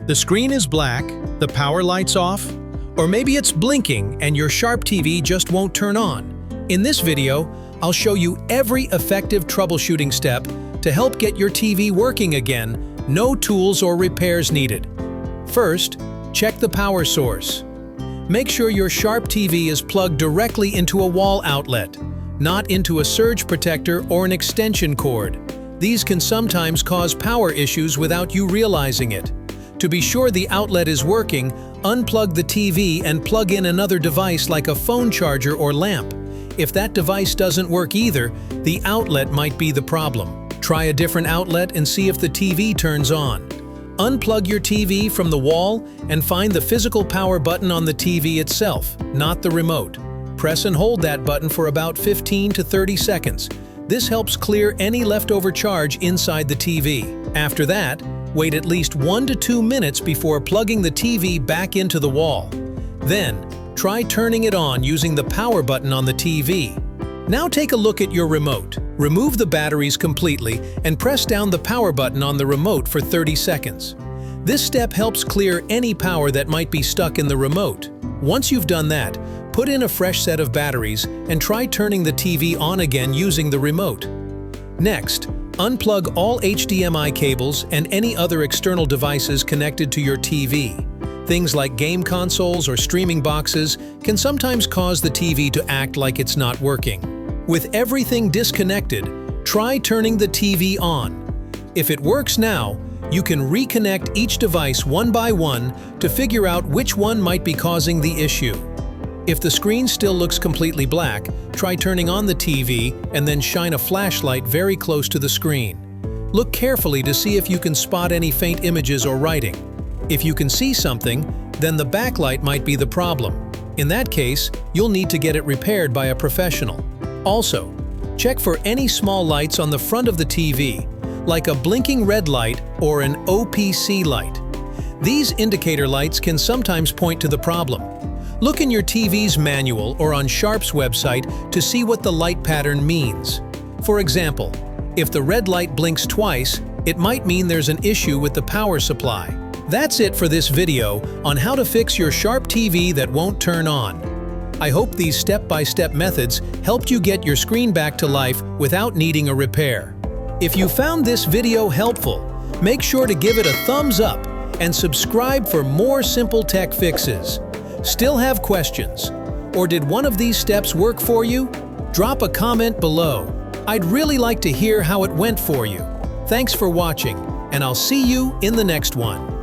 The screen is black, the power light's off, or maybe it's blinking and your Sharp TV just won't turn on. In this video, I'll show you every effective troubleshooting step to help get your TV working again, no tools or repairs needed. First, check the power source. Make sure your Sharp TV is plugged directly into a wall outlet, not into a surge protector or an extension cord. These can sometimes cause power issues without you realizing it. To be sure the outlet is working, unplug the TV and plug in another device like a phone charger or lamp. If that device doesn't work either, the outlet might be the problem. Try a different outlet and see if the TV turns on. Unplug your TV from the wall and find the physical power button on the TV itself, not the remote. Press and hold that button for about 15 to 30 seconds. This helps clear any leftover charge inside the TV. After that, wait at least 1 to 2 minutes before plugging the TV back into the wall. Then, try turning it on using the power button on the TV. Now take a look at your remote. Remove the batteries completely and press down the power button on the remote for 30 seconds. This step helps clear any power that might be stuck in the remote. Once you've done that, put in a fresh set of batteries and try turning the TV on again using the remote. Next, unplug all HDMI cables and any other external devices connected to your TV. Things like game consoles or streaming boxes can sometimes cause the TV to act like it's not working. With everything disconnected, try turning the TV on. If it works now, you can reconnect each device one by one to figure out which one might be causing the issue. If the screen still looks completely black, try turning on the TV and then shine a flashlight very close to the screen. Look carefully to see if you can spot any faint images or writing. If you can see something, then the backlight might be the problem. In that case, you'll need to get it repaired by a professional. Also, check for any small lights on the front of the TV, like a blinking red light or an OPC light. These indicator lights can sometimes point to the problem. Look in your TV's manual or on Sharp's website to see what the light pattern means. For example, if the red light blinks twice, it might mean there's an issue with the power supply. That's it for this video on how to fix your Sharp TV that won't turn on. I hope these step-by-step methods helped you get your screen back to life without needing a repair. If you found this video helpful, make sure to give it a thumbs up and subscribe for more simple tech fixes. Still have questions? Or did one of these steps work for you? Drop a comment below. I'd really like to hear how it went for you. Thanks for watching, and I'll see you in the next one.